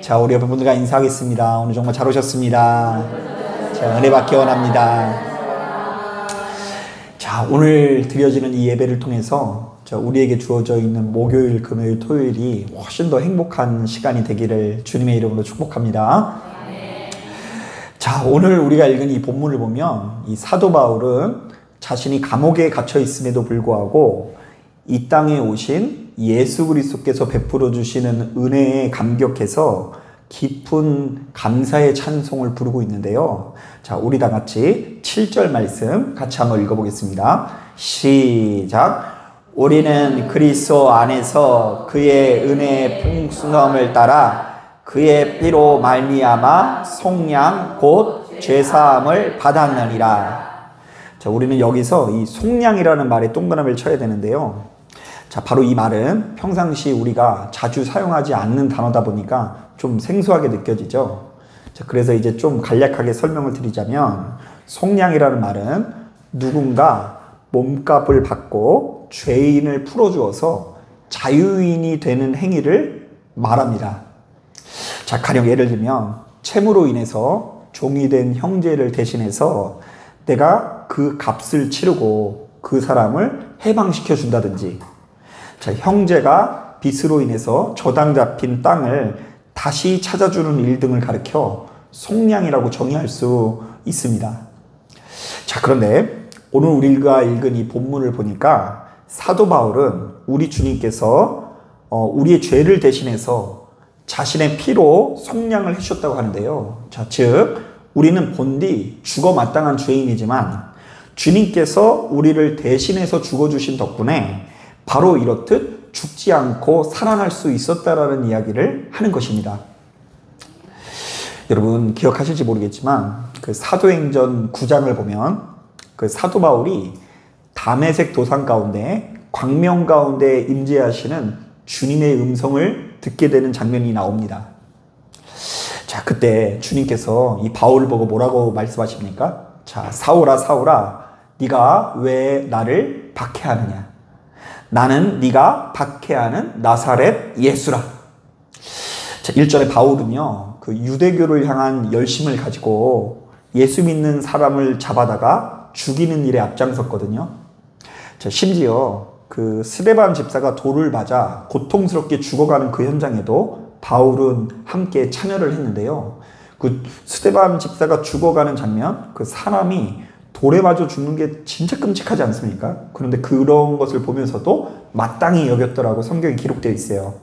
자, 우리 옆에 분들과 인사하겠습니다. 오늘 정말 잘 오셨습니다. 자, 은혜 받기 원합니다. 자, 오늘 드려지는 이 예배를 통해서 우리에게 주어져 있는 목요일, 금요일, 토요일이 훨씬 더 행복한 시간이 되기를 주님의 이름으로 축복합니다. 자, 오늘 우리가 읽은 이 본문을 보면 이 사도 바울은 자신이 감옥에 갇혀 있음에도 불구하고 이 땅에 오신 예수 그리스도께서 베풀어 주시는 은혜에 감격해서 깊은 감사의 찬송을 부르고 있는데요. 자, 우리 다 같이 7절 말씀 같이 한번 읽어보겠습니다. 시작. 우리는 그리스도 안에서 그의 은혜의 풍성함을 따라 그의 피로 말미암아 속량 곧 죄사함을 받았느니라. 자, 우리는 여기서 이 속량이라는 말에 동그라미를 쳐야 되는데요. 자, 바로 이 말은 평상시 우리가 자주 사용하지 않는 단어다 보니까 좀 생소하게 느껴지죠. 자, 그래서 이제 좀 간략하게 설명을 드리자면 속량이라는 말은 누군가 몸값을 받고 죄인을 풀어주어서 자유인이 되는 행위를 말합니다. 자, 가령 예를 들면 채무로 인해서 종이 된 형제를 대신해서 내가 그 값을 치르고 그 사람을 해방시켜 준다든지, 자, 형제가 빚으로 인해서 저당 잡힌 땅을 다시 찾아주는 일 등을 가리켜 속량이라고 정의할 수 있습니다. 자, 그런데 오늘 우리가 읽은 이 본문을 보니까 사도 바울은 우리 주님께서 우리의 죄를 대신해서 자신의 피로 속량을 해주셨다고 하는데요. 자, 즉 우리는 본디 죽어 마땅한 죄인이지만 주님께서 우리를 대신해서 죽어주신 덕분에 바로 이렇듯 죽지 않고 살아날 수 있었다라는 이야기를 하는 것입니다. 여러분 기억하실지 모르겠지만 그 사도행전 9장을 보면 그 사도 바울이 다메섹 도상 가운데 광명 가운데 임재하시는 주님의 음성을 듣게 되는 장면이 나옵니다. 자, 그때 주님께서 이 바울을 보고 뭐라고 말씀하십니까? 자, 사울아 사울아 네가 왜 나를 박해하느냐? 나는 네가 박해하는 나사렛 예수라. 자, 1절에 바울은요, 그 유대교를 향한 열심을 가지고 예수 믿는 사람을 잡아다가 죽이는 일에 앞장섰거든요. 자, 심지어 그 스데반 집사가 돌을 맞아 고통스럽게 죽어가는 그 현장에도 바울은 함께 참여를 했는데요. 그 스데반 집사가 죽어가는 장면, 그 사람이 돌에 맞아 죽는 게 진짜 끔찍하지 않습니까? 그런데 그런 것을 보면서도 마땅히 여겼더라고 성경에 기록되어 있어요.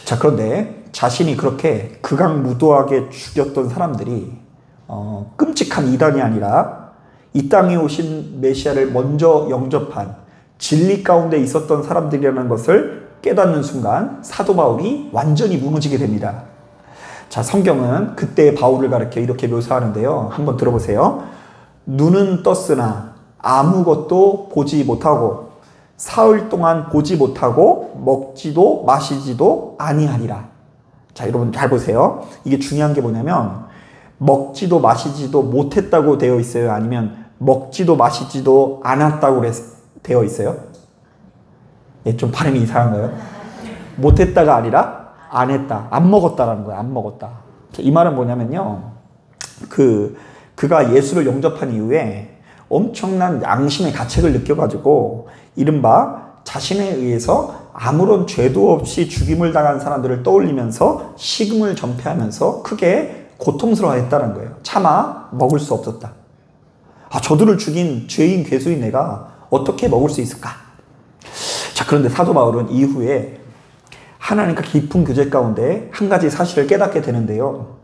자, 그런데 자신이 그렇게 극악무도하게 죽였던 사람들이 끔찍한 이단이 아니라 이 땅에 오신 메시아를 먼저 영접한 진리 가운데 있었던 사람들이라는 것을 깨닫는 순간 사도 바울이 완전히 무너지게 됩니다. 자, 성경은 그때의 바울을 가리켜 이렇게 묘사하는데요. 한번 들어보세요. 눈은 떴으나 아무것도 보지 못하고 사흘 동안 보지 못하고 먹지도 마시지도 아니하리라. 자, 여러분 잘 보세요. 이게 중요한 게 뭐냐면 먹지도 마시지도 못했다고 되어 있어요? 아니면 먹지도 마시지도 않았다고 되어 있어요? 예, 좀 발음이 이상한가요? 못했다가 아니라 안 했다. 안 먹었다라는 거예요. 안 먹었다. 자, 이 말은 뭐냐면요. 그가 예수를 영접한 이후에 엄청난 양심의 가책을 느껴가지고 이른바 자신에 의해서 아무런 죄도 없이 죽임을 당한 사람들을 떠올리면서 식음을 전폐하면서 크게 고통스러워했다는 거예요. 차마 먹을 수 없었다. 아, 저들을 죽인 죄인 괴수인 내가 어떻게 먹을 수 있을까? 자, 그런데 사도 바울은 이후에 하나님과 깊은 교제 가운데 한 가지 사실을 깨닫게 되는데요.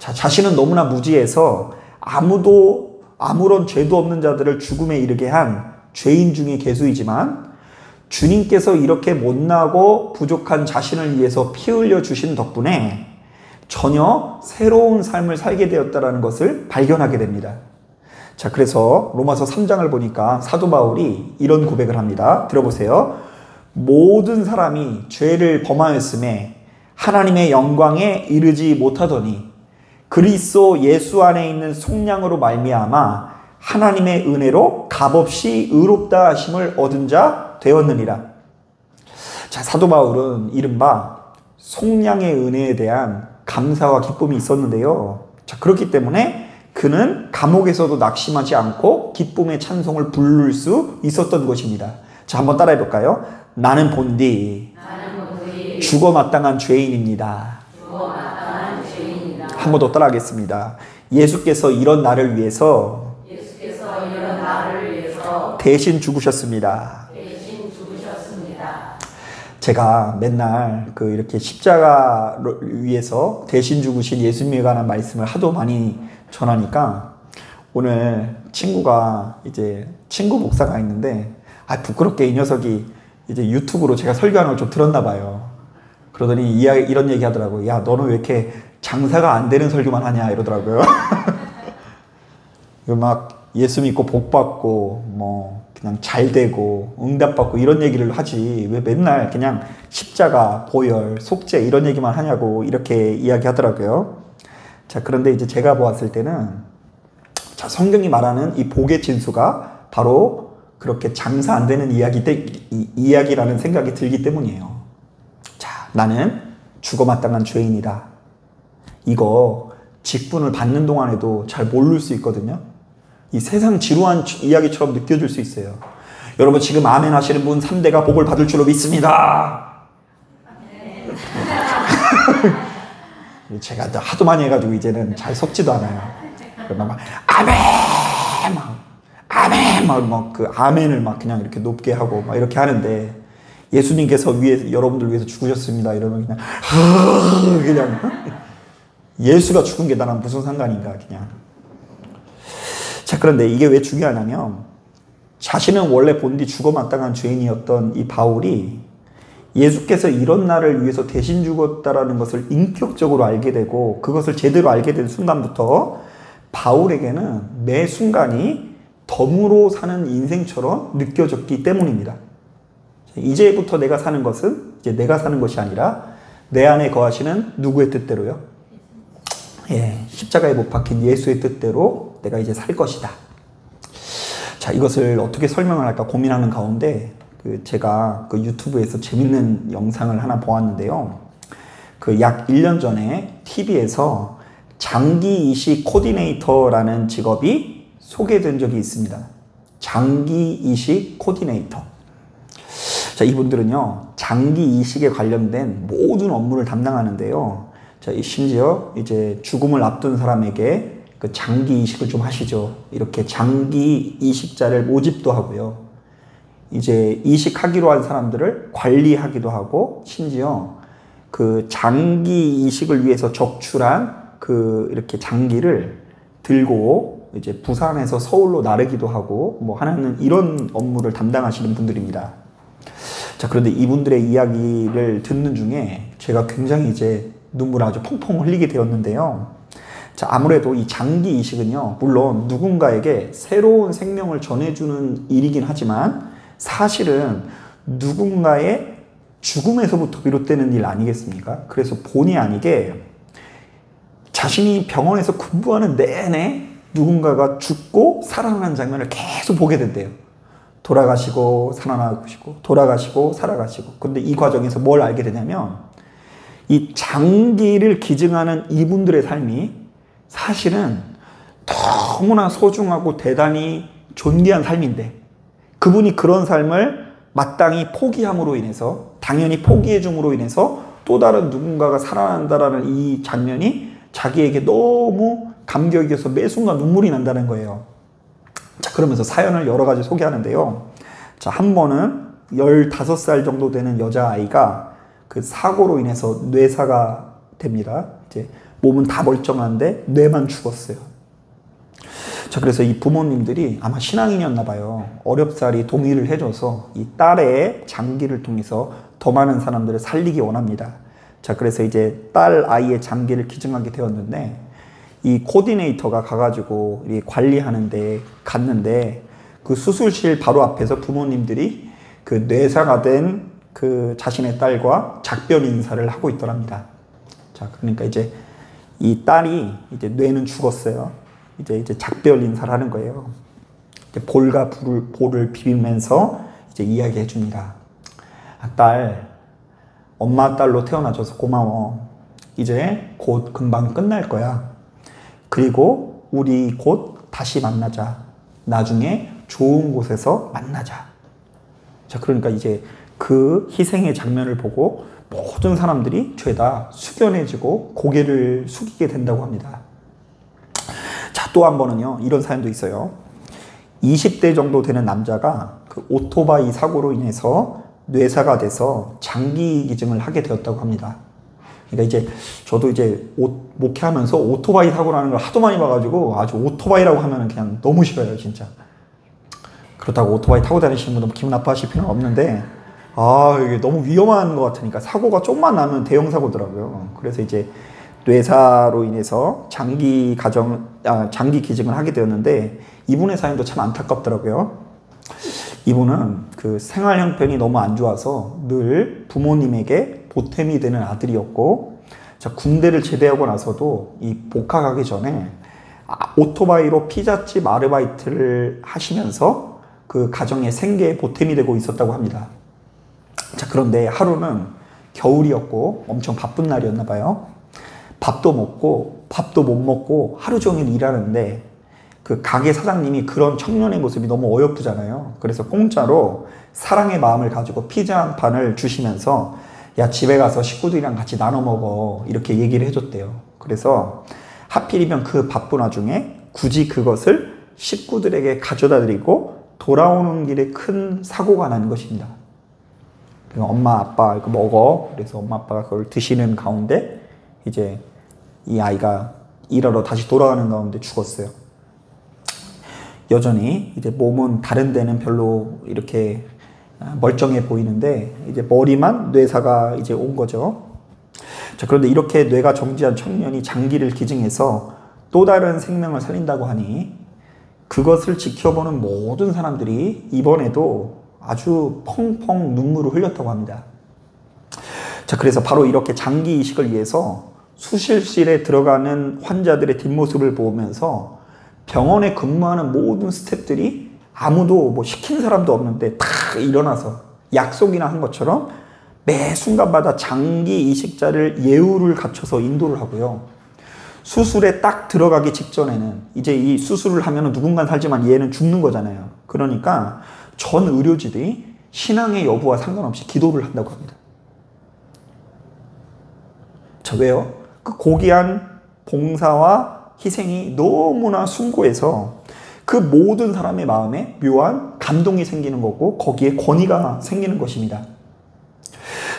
자, 자신은 너무나 무지해서 아무런 죄도 없는 자들을 죽음에 이르게 한 죄인 중의 괴수이지만 주님께서 이렇게 못나고 부족한 자신을 위해서 피 흘려 주신 덕분에 전혀 새로운 삶을 살게 되었다는 것을 발견하게 됩니다. 자, 그래서 로마서 3장을 보니까 사도 바울이 이런 고백을 합니다. 들어보세요. 모든 사람이 죄를 범하였음에 하나님의 영광에 이르지 못하더니 그리스도 예수 안에 있는 속량으로 말미암아 하나님의 은혜로 값없이 의롭다 하심을 얻은 자 되었느니라. 자, 사도 바울은 이른바 속량의 은혜에 대한 감사와 기쁨이 있었는데요. 자, 그렇기 때문에 그는 감옥에서도 낙심하지 않고 기쁨의 찬송을 부를 수 있었던 것입니다. 자, 한번 따라해 볼까요? 나는 본디 죽어 마땅한 죄인입니다. 한 번 더 따라하겠습니다. 예수께서 이런 나를 위해서 대신 죽으셨습니다. 제가 맨날 이렇게 십자가를 위해서 대신 죽으신 예수님에 관한 말씀을 하도 많이 전하니까 오늘 친구가 이제 친구 목사가 있는데 부끄럽게 이 녀석이 이제 유튜브로 제가 설교하는 걸 좀 들었나 봐요. 그러더니 이런 얘기 하더라고요. 야, 너는 왜 이렇게 장사가 안 되는 설교만 하냐 이러더라고요. 막 예수 믿고 복 받고 뭐 그냥 잘 되고 응답 받고 이런 얘기를 하지 왜 맨날 그냥 십자가, 보혈, 속죄 이런 얘기만 하냐고 이렇게 이야기하더라고요. 자, 그런데 이제 제가 보았을 때는 자, 성경이 말하는 이 복의 진수가 바로 그렇게 장사 안 되는 이야기라는 생각이 들기 때문이에요. 자, 나는 죽어 마땅한 죄인이다. 이거 직분을 받는 동안에도 잘 모를 수 있거든요. 이 세상 지루한 이야기처럼 느껴질 수 있어요. 여러분 지금 아멘 하시는 분 3대가 복을 받을 줄로 믿습니다. 제가 하도 많이 해가지고 이제는 잘 섞지도 않아요. 막 아멘 아멘 막 그 아멘을 막 그냥 이렇게 높게 하고 막 이렇게 하는데 예수님께서 위에 여러분들 위해서 죽으셨습니다 이러면 그냥 예수가 죽은 게 나랑 무슨 상관인가 그냥. 자, 그런데 이게 왜 중요하냐면 자신은 원래 본디 죽어 마땅한 죄인이었던 이 바울이 예수께서 이런 나를 위해서 대신 죽었다라는 것을 인격적으로 알게 되고 그것을 제대로 알게 된 순간부터 바울에게는 매 순간이 덤으로 사는 인생처럼 느껴졌기 때문입니다. 이제부터 내가 사는 것은 이제 내가 사는 것이 아니라 내 안에 거하시는 누구의 뜻대로요? 예, 십자가에 못 박힌 예수의 뜻대로 내가 이제 살 것이다. 자, 이것을 어떻게 설명을 할까 고민하는 가운데 제가 유튜브에서 재밌는 영상을 하나 보았는데요. 약 1년 전에 TV에서 장기 이식 코디네이터라는 직업이 소개된 적이 있습니다. 장기 이식 코디네이터. 자, 이분들은요, 장기 이식에 관련된 모든 업무를 담당하는데요. 자, 심지어 이제 죽음을 앞둔 사람에게 장기 이식을 좀 하시죠. 이렇게 장기 이식자를 모집도 하고요. 이제 이식하기로 한 사람들을 관리하기도 하고, 심지어 장기 이식을 위해서 적출한 이렇게 장기를 들고 이제 부산에서 서울로 나르기도 하고 뭐 하는 이런 업무를 담당하시는 분들입니다. 자, 그런데 이분들의 이야기를 듣는 중에 제가 굉장히 이제 눈물을 아주 펑펑 흘리게 되었는데요. 자, 아무래도 이 장기 이식은요, 물론 누군가에게 새로운 생명을 전해주는 일이긴 하지만 사실은 누군가의 죽음에서부터 비롯되는 일 아니겠습니까? 그래서 본의 아니게 자신이 병원에서 근무하는 내내 누군가가 죽고 살아나는 장면을 계속 보게 된대요. 돌아가시고 살아나시고 돌아가시고 살아가시고. 근데 이 과정에서 뭘 알게 되냐면 이 장기를 기증하는 이분들의 삶이 사실은 너무나 소중하고 대단히 존귀한 삶인데 그분이 그런 삶을 마땅히 포기함으로 인해서 당연히 포기해줌으로 인해서 또 다른 누군가가 살아난다라는 이 장면이 자기에게 너무 감격이어서 매 순간 눈물이 난다는 거예요. 자, 그러면서 사연을 여러 가지 소개하는데요. 자, 한 번은 15살 정도 되는 여자아이가 사고로 인해서 뇌사가 됩니다. 이제 몸은 다 멀쩡한데 뇌만 죽었어요. 자, 그래서 이 부모님들이 아마 신앙인이었나 봐요. 어렵사리 동의를 해줘서 이 딸의 장기를 통해서 더 많은 사람들을 살리기 원합니다. 자, 그래서 이제 딸 아이의 장기를 기증하게 되었는데 이 코디네이터가 가가지고 관리하는데 갔는데 그 수술실 바로 앞에서 부모님들이 뇌사가 된 자신의 딸과 작별 인사를 하고 있더랍니다. 자, 그러니까 이제 이 딸이 이제 뇌는 죽었어요. 이제 작별 인사를 하는 거예요. 이제 볼과 볼을 비비면서 이제 이야기해 줍니다. 아, 딸, 엄마 딸로 태어나줘서 고마워. 이제 곧 금방 끝날 거야. 그리고 우리 곧 다시 만나자. 나중에 좋은 곳에서 만나자. 자, 그러니까 이제 그 희생의 장면을 보고 모든 사람들이 죄다 숙연해지고 고개를 숙이게 된다고 합니다. 자, 또 한 번은요, 이런 사연도 있어요. 20대 정도 되는 남자가 그 오토바이 사고로 인해서 뇌사가 돼서 장기 기증을 하게 되었다고 합니다. 그러니까 이제 저도 이제 목회하면서 오토바이 사고라는 걸 하도 많이 봐가지고 아주 오토바이라고 하면 그냥 너무 싫어요, 진짜. 그렇다고 오토바이 타고 다니시는 분도 기분 나빠하실 필요는 없는데, 이게 너무 위험한 것 같으니까 사고가 좀만 나면 대형 사고더라고요. 그래서 이제 뇌사로 인해서 장기 기증을 하게 되었는데, 이분의 사연도 참 안타깝더라고요. 이분은 그 생활 형편이 너무 안 좋아서 늘 부모님에게 보탬이 되는 아들이었고, 자, 군대를 제대하고 나서도 이 복학하기 전에 오토바이로 피자집 아르바이트를 하시면서 그 가정의 생계에 보탬이 되고 있었다고 합니다. 자, 그런데 하루는 겨울이었고 엄청 바쁜 날이었나 봐요. 밥도 먹고 밥도 못 먹고 하루 종일 일하는데 그 가게 사장님이 그런 청년의 모습이 너무 어여쁘잖아요. 그래서 공짜로 사랑의 마음을 가지고 피자 한 판을 주시면서 야, 집에 가서 식구들이랑 같이 나눠 먹어, 이렇게 얘기를 해줬대요. 그래서 하필이면 그 바쁜 와중에 굳이 그것을 식구들에게 가져다 드리고 돌아오는 길에 큰 사고가 난 것입니다. 엄마 아빠 이거 먹어. 그래서 엄마 아빠가 그걸 드시는 가운데 이제 이 아이가 일하러 다시 돌아가는 가운데 죽었어요. 여전히 이제 몸은 다른 데는 별로 이렇게 멀쩡해 보이는데 이제 머리만 뇌사가 이제 온 거죠. 자, 그런데 이렇게 뇌가 정지한 청년이 장기를 기증해서 또 다른 생명을 살린다고 하니 그것을 지켜보는 모든 사람들이 이번에도 아주 펑펑 눈물을 흘렸다고 합니다. 자, 그래서 바로 이렇게 장기 이식을 위해서 수술실에 들어가는 환자들의 뒷모습을 보면서 병원에 근무하는 모든 스태프들이 아무도 뭐 시킨 사람도 없는데 다 일어나서 약속이나 한 것처럼 매 순간마다 장기 이식자를 예우를 갖춰서 인도를 하고요. 수술에 딱 들어가기 직전에는 이제 이 수술을 하면 누군가 살지만 얘는 죽는 거잖아요. 그러니까 전 의료진들이 신앙의 여부와 상관없이 기도를 한다고 합니다. 자, 왜요? 그 고귀한 봉사와 희생이 너무나 숭고해서 그 모든 사람의 마음에 묘한 감동이 생기는 거고 거기에 권위가 생기는 것입니다.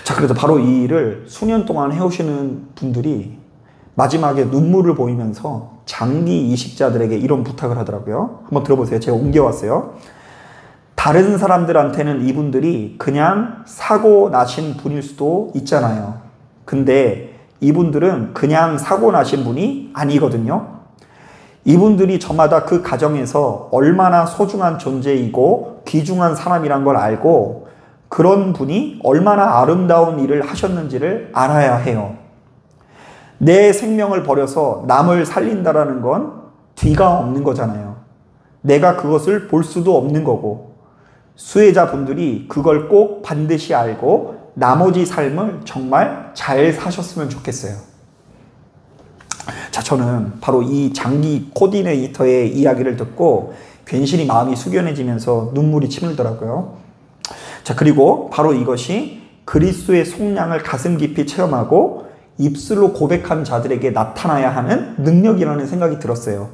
자, 그래서 바로 이 일을 수년 동안 해오시는 분들이 마지막에 눈물을 보이면서 장기 이식자들에게 이런 부탁을 하더라고요. 한번 들어보세요. 제가 옮겨왔어요. 다른 사람들한테는 이분들이 그냥 사고 나신 분일 수도 있잖아요. 근데 이분들은 그냥 사고 나신 분이 아니거든요. 이분들이 저마다 그 가정에서 얼마나 소중한 존재이고 귀중한 사람이란 걸 알고 그런 분이 얼마나 아름다운 일을 하셨는지를 알아야 해요. 내 생명을 버려서 남을 살린다라는 건 뒤가 없는 거잖아요. 내가 그것을 볼 수도 없는 거고 수혜자분들이 그걸 꼭 반드시 알고 나머지 삶을 정말 잘 사셨으면 좋겠어요. 자, 저는 바로 이 장기 코디네이터의 이야기를 듣고 괜시리 마음이 숙연해지면서 눈물이 치밀더라고요. 자, 그리고 바로 이것이 그리스도의 속량을 가슴 깊이 체험하고 입술로 고백한 자들에게 나타나야 하는 능력이라는 생각이 들었어요.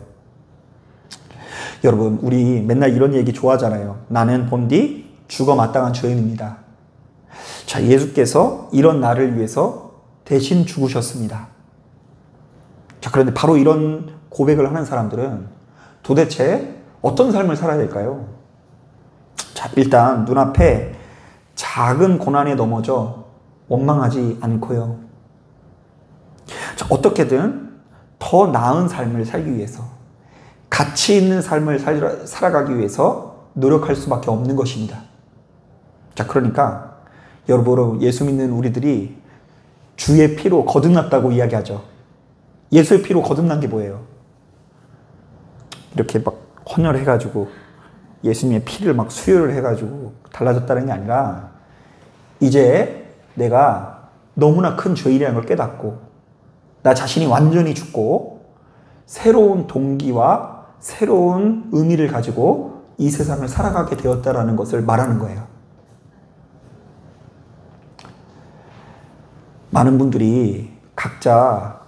여러분, 우리 맨날 이런 얘기 좋아하잖아요. 나는 본디 죽어 마땅한 죄인입니다. 자, 예수께서 이런 나를 위해서 대신 죽으셨습니다. 자, 그런데 바로 이런 고백을 하는 사람들은 도대체 어떤 삶을 살아야 될까요? 자, 일단 눈앞에 작은 고난에 넘어져 원망하지 않고요. 자, 어떻게든 더 나은 삶을 살기 위해서, 가치 있는 삶을 살아가기 위해서 노력할 수밖에 없는 것입니다. 자, 그러니까 여러분, 예수 믿는 우리들이 주의 피로 거듭났다고 이야기하죠. 예수의 피로 거듭난 게 뭐예요? 이렇게 막 헌혈해가지고 예수님의 피를 막 수혈을 해가지고 달라졌다는 게 아니라 이제 내가 너무나 큰 죄인이라는 걸 깨닫고 나 자신이 완전히 죽고 새로운 동기와 새로운 의미를 가지고 이 세상을 살아가게 되었다라는 것을 말하는 거예요. 많은 분들이 각자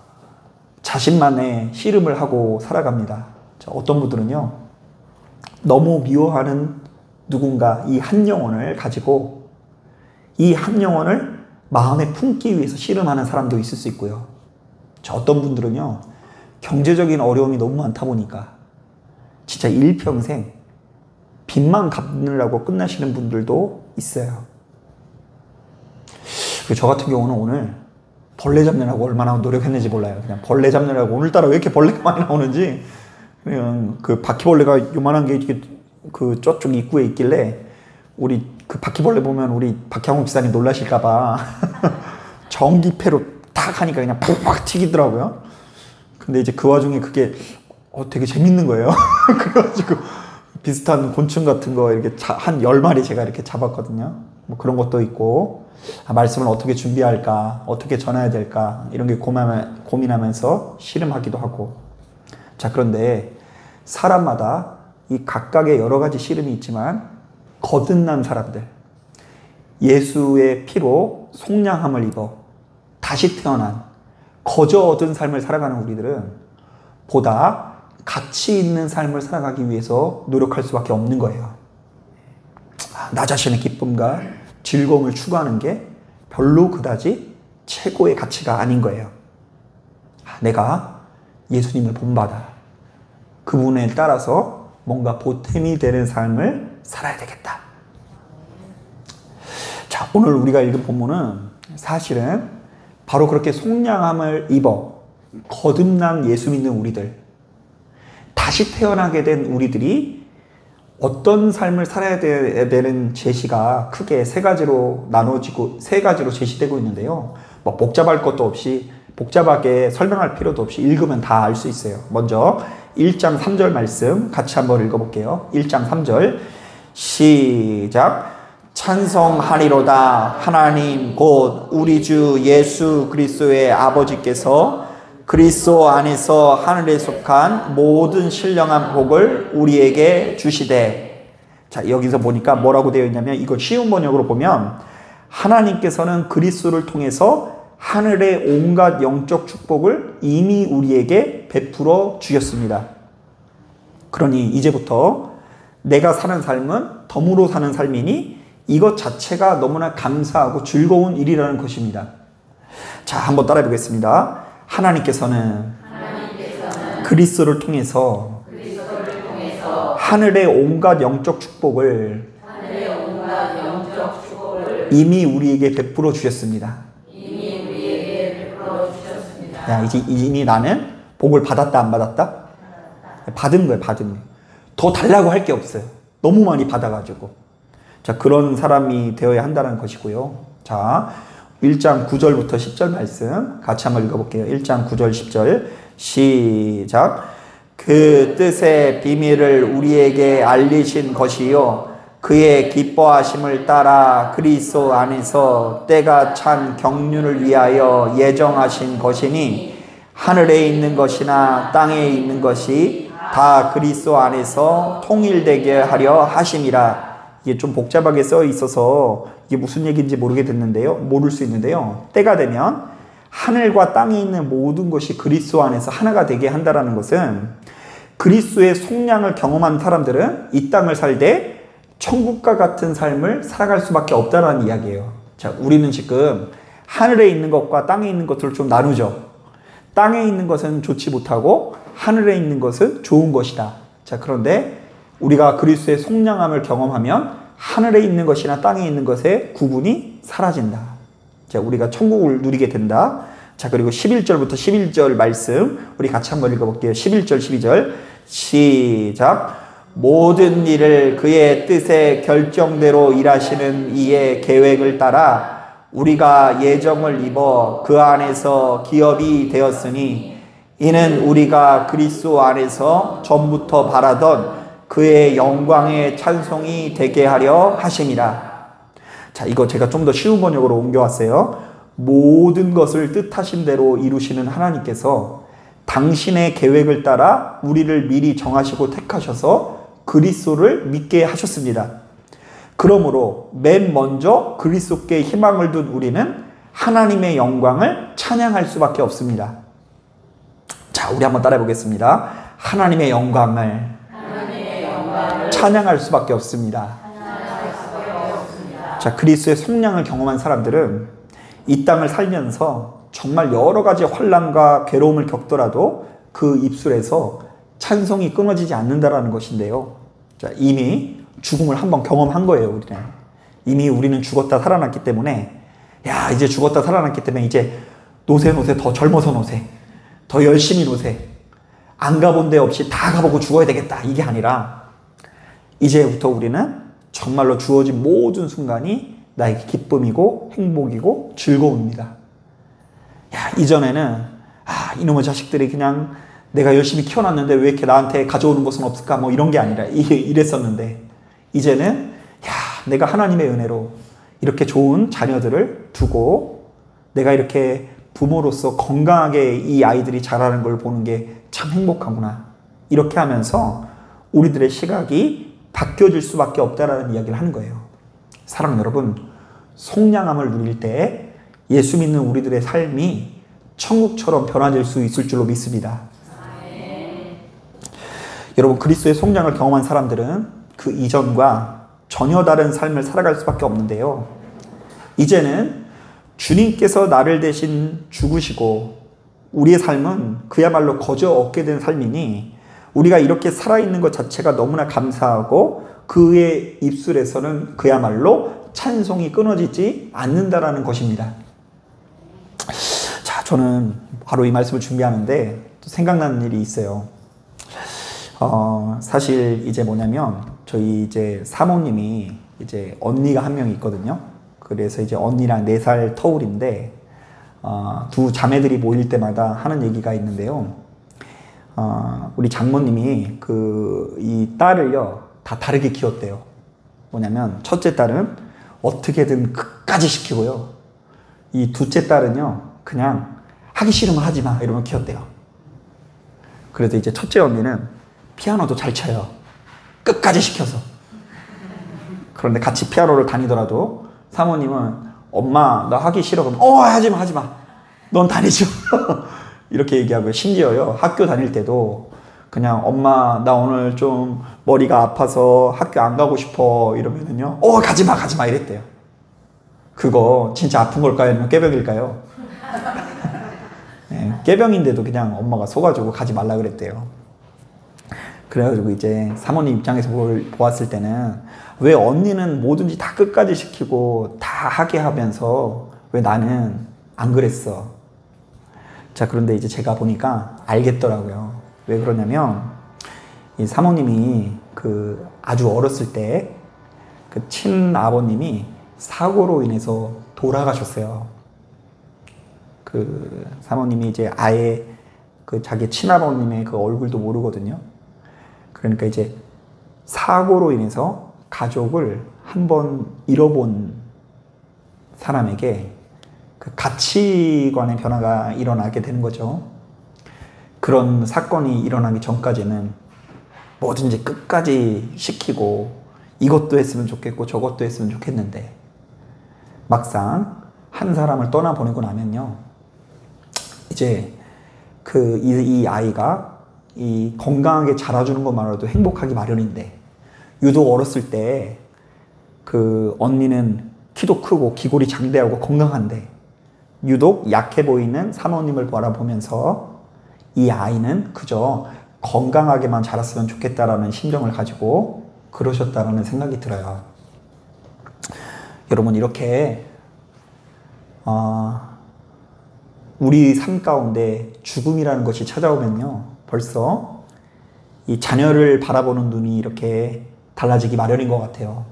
자신만의 씨름을 하고 살아갑니다. 어떤 분들은요, 너무 미워하는 누군가 이 한 영혼을 가지고 이 한 영혼을 마음에 품기 위해서 씨름하는 사람도 있을 수 있고요. 어떤 분들은요, 경제적인 어려움이 너무 많다 보니까 진짜 일평생 빚만 갚느라고 끝나시는 분들도 있어요. 저 같은 경우는 오늘 벌레 잡느라고 얼마나 노력했는지 몰라요. 그냥 벌레 잡느라고 오늘따라 왜 이렇게 벌레가 많이 나오는지, 그냥 그 바퀴벌레가 요만한 게 이렇게 그 저쪽 입구에 있길래 우리 그 바퀴벌레 보면 우리 박형욱 기사님 놀라실까봐 전기패로 탁 하니까 그냥 팍팍 튀기더라고요. 근데 이제 그 와중에 그게 되게 재밌는 거예요. 그래가지고 비슷한 곤충 같은 거 이렇게 한 10마리 제가 이렇게 잡았거든요. 뭐 그런 것도 있고, 말씀을 어떻게 준비할까, 어떻게 전해야 될까, 이런 게 고민하면서 씨름하기도 하고. 자, 그런데 사람마다 이 각각의 여러 가지 씨름이 있지만 거듭난 사람들, 예수의 피로 속량함을 입어 다시 태어난 거저 얻은 삶을 살아가는 우리들은 보다 가치 있는 삶을 살아가기 위해서 노력할 수밖에 없는 거예요. 나 자신의 기쁨과 즐거움을 추구하는 게 별로 그다지 최고의 가치가 아닌 거예요. 내가 예수님을 본받아 그분에 따라서 뭔가 보탬이 되는 삶을 살아야 되겠다. 자, 오늘 우리가 읽은 본문은 사실은 바로 그렇게 속량함을 입어 거듭난 예수 믿는 우리들, 다시 태어나게 된 우리들이 어떤 삶을 살아야 되는 제시가 크게 세 가지로 나눠지고 세 가지로 제시되고 있는데요. 뭐 복잡할 것도 없이, 복잡하게 설명할 필요도 없이 읽으면 다 알 수 있어요. 먼저 1장 3절 말씀 같이 한번 읽어볼게요. 1장 3절 시작. 찬송하리로다. 하나님 곧 우리 주 예수 그리스도의 아버지께서 그리스도 안에서 하늘에 속한 모든 신령한 복을 우리에게 주시되. 자, 여기서 보니까 뭐라고 되어 있냐면, 이거 쉬운 번역으로 보면 하나님께서는 그리스도를 통해서 하늘의 온갖 영적 축복을 이미 우리에게 베풀어 주셨습니다. 그러니 이제부터 내가 사는 삶은 덤으로 사는 삶이니 이것 자체가 너무나 감사하고 즐거운 일이라는 것입니다. 자, 한번 따라해 보겠습니다. 하나님께서는 그리스도를 통해서 하늘의 온갖 영적 축복을 이미 우리에게 베풀어 주셨습니다. 야, 이제 이미 나는 복을 받았다 안 받았다? 받은 거예요, 받은 거예요. 더 달라고 할 게 없어요. 너무 많이 받아가지고. 자, 그런 사람이 되어야 한다는 것이고요. 자, 1장 9절부터 10절 말씀 같이 한번 읽어볼게요. 1장 9절 10절 시작. 그 뜻의 비밀을 우리에게 알리신 것이요 그의 기뻐하심을 따라 그리스도 안에서 때가 찬 경륜을 위하여 예정하신 것이니 하늘에 있는 것이나 땅에 있는 것이 다 그리스도 안에서 통일되게 하려 하심이라. 이게 좀 복잡하게 써 있어서 이게 무슨 얘기인지 모를 수 있는데요. 때가 되면 하늘과 땅에 있는 모든 것이 그리스도 안에서 하나가 되게 한다라는 것은, 그리스도의 속량을 경험한 사람들은 이 땅을 살되 천국과 같은 삶을 살아갈 수밖에 없다라는 이야기예요. 자, 우리는 지금 하늘에 있는 것과 땅에 있는 것을 좀 나누죠. 땅에 있는 것은 좋지 못하고 하늘에 있는 것은 좋은 것이다. 자, 그런데 우리가 그리스도의 속량함을 경험하면 하늘에 있는 것이나 땅에 있는 것의 구분이 사라진다. 자, 우리가 천국을 누리게 된다. 자, 그리고 11절부터 11절 말씀 우리 같이 한번 읽어볼게요. 11절 12절 시작. 모든 일을 그의 뜻의 결정대로 일하시는 이의 계획을 따라 우리가 예정을 입어 그 안에서 기업이 되었으니 이는 우리가 그리스도 안에서 전부터 바라던 그의 영광의 찬송이 되게 하려 하심이라. 자, 이거 제가 좀 더 쉬운 번역으로 옮겨왔어요. 모든 것을 뜻하신 대로 이루시는 하나님께서 당신의 계획을 따라 우리를 미리 정하시고 택하셔서 그리스도를 믿게 하셨습니다. 그러므로 맨 먼저 그리스도께 희망을 둔 우리는 하나님의 영광을 찬양할 수밖에 없습니다. 자, 우리 한번 따라해 보겠습니다. 하나님의 영광을 찬양할 수밖에 없습니다. 자, 그리스도의 속량을 경험한 사람들은 이 땅을 살면서 정말 여러 가지 환난과 괴로움을 겪더라도 그 입술에서 찬송이 끊어지지 않는다라는 것인데요. 자, 이미 죽음을 한번 경험한 거예요, 우리는. 이미 우리는 죽었다 살아났기 때문에, 야, 이제 죽었다 살아났기 때문에 이제 노세 더 젊어서 노세, 더 열심히 노세, 안 가본 데 없이 다 가보고 죽어야 되겠다, 이게 아니라 이제부터 우리는 정말로 주어진 모든 순간이 나에게 기쁨이고 행복이고 즐거움입니다. 야, 이전에는 이놈의 자식들이 그냥 내가 열심히 키워놨는데 왜 이렇게 나한테 가져오는 것은 없을까, 뭐 이런 게 아니라 이랬었는데, 이제는 야, 내가 하나님의 은혜로 이렇게 좋은 자녀들을 두고 내가 이렇게 부모로서 건강하게 이 아이들이 자라는 걸 보는 게 참 행복하구나, 이렇게 하면서 우리들의 시각이 바뀌어질 수밖에 없다라는 이야기를 하는 거예요. 사랑하는 여러분, 속량함을 누릴 때 예수 믿는 우리들의 삶이 천국처럼 변화될 수 있을 줄로 믿습니다. 여러분, 그리스도의 속량을 경험한 사람들은 그 이전과 전혀 다른 삶을 살아갈 수밖에 없는데요. 이제는 주님께서 나를 대신 죽으시고 우리의 삶은 그야말로 거저 얻게 된 삶이니 우리가 이렇게 살아있는 것 자체가 너무나 감사하고 그의 입술에서는 그야말로 찬송이 끊어지지 않는다라는 것입니다. 자, 저는 바로 이 말씀을 준비하는데 또 생각나는 일이 있어요. 사실 이제 뭐냐면 저희 이제 사모님이 이제 언니가 한 명이 있거든요. 그래서 이제 언니랑 4살 터울인데 두 자매들이 모일 때마다 하는 얘기가 있는데요. 우리 장모님이 이 딸을요 다 다르게 키웠대요. 뭐냐면 첫째 딸은 어떻게든 끝까지 시키고요. 이 둘째 딸은요 그냥 하기 싫으면 하지 마 이러면 키웠대요. 그래서 이제 첫째 언니는 피아노도 잘 쳐요. 끝까지 시켜서. 그런데 같이 피아노를 다니더라도 사모님은 엄마 나 하기 싫어 그러면 하지마 넌 다니죠. 이렇게 얘기하고요. 심지어요 학교 다닐 때도 그냥 엄마 나 오늘 좀 머리가 아파서 학교 안 가고 싶어 이러면은요 가지마 이랬대요. 그거 진짜 아픈 걸까요? 아니면 꾀병일까요? 네, 꾀병인데도 그냥 엄마가 속아주고 가지 말라 그랬대요. 그래가지고 이제 사모님 입장에서 보았을 때는 왜 언니는 뭐든지 다 끝까지 시키고 다 하게 하면서 왜 나는 안 그랬어? 자, 그런데 이제 제가 보니까 알겠더라고요. 왜 그러냐면 이 사모님이 아주 어렸을 때 친아버님이 사고로 인해서 돌아가셨어요. 사모님이 이제 아예 자기 친아버님의 얼굴도 모르거든요. 그러니까 이제 사고로 인해서 가족을 한번 잃어본 사람에게 가치관의 변화가 일어나게 되는 거죠. 그런 사건이 일어나기 전까지는 뭐든지 끝까지 시키고 이것도 했으면 좋겠고 저것도 했으면 좋겠는데 막상 한 사람을 떠나보내고 나면요 이제 이 아이가 건강하게 자라주는 것만으로도 행복하기 마련인데 유독 어렸을 때 언니는 키도 크고 기골이 장대하고 건강한데 유독 약해 보이는 사모님을 바라보면서 이 아이는 그저 건강하게만 자랐으면 좋겠다라는 심정을 가지고 그러셨다라는 생각이 들어요. 여러분, 이렇게 우리 삶 가운데 죽음이라는 것이 찾아오면요 벌써 이 자녀를 바라보는 눈이 이렇게 달라지기 마련인 것 같아요.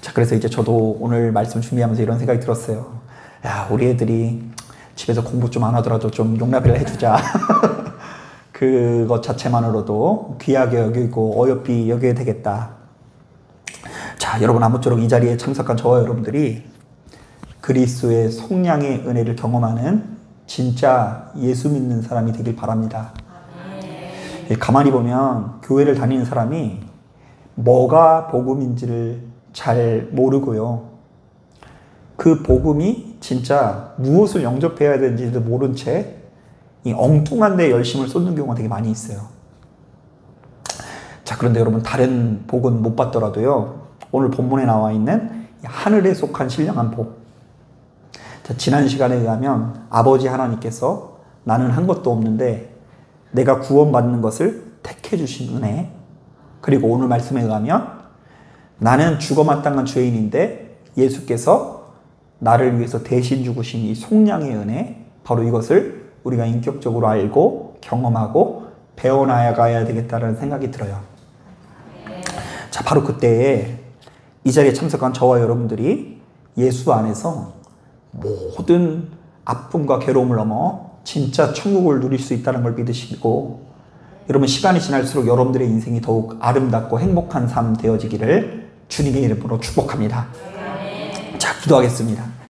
자, 그래서 이제 저도 오늘 말씀 준비하면서 이런 생각이 들었어요. 야, 우리 애들이 집에서 공부 좀 안 하더라도 좀 용납을 해주자. 그것 자체만으로도 귀하게 여기고 어여삐 여겨야 되겠다. 자, 여러분, 아무쪼록 이 자리에 참석한 저와 여러분들이 그리스도의 속량의 은혜를 경험하는 진짜 예수 믿는 사람이 되길 바랍니다. 가만히 보면 교회를 다니는 사람이 뭐가 복음인지를 잘 모르고요. 그 복음이 진짜 무엇을 영접해야 되는지도 모른 채 이 엉뚱한 데 열심을 쏟는 경우가 되게 많이 있어요. 자, 그런데 여러분, 다른 복은 못 받더라도요, 오늘 본문에 나와 있는 하늘에 속한 신령한 복. 자, 지난 시간에 의하면 아버지 하나님께서 나는 한 것도 없는데 내가 구원받는 것을 택해 주신 은혜, 그리고 오늘 말씀에 의하면 나는 죽어마땅한 죄인인데 예수께서 나를 위해서 대신 죽으신 이 속량의 은혜, 바로 이것을 우리가 인격적으로 알고 경험하고 배워나가야 되겠다는 생각이 들어요. 자, 바로 그때에 이 자리에 참석한 저와 여러분들이 예수 안에서 모든 아픔과 괴로움을 넘어 진짜 천국을 누릴 수 있다는 걸 믿으시고, 여러분, 시간이 지날수록 여러분들의 인생이 더욱 아름답고 행복한 삶 되어지기를 주님의 이름으로 축복합니다. 자, 기도하겠습니다.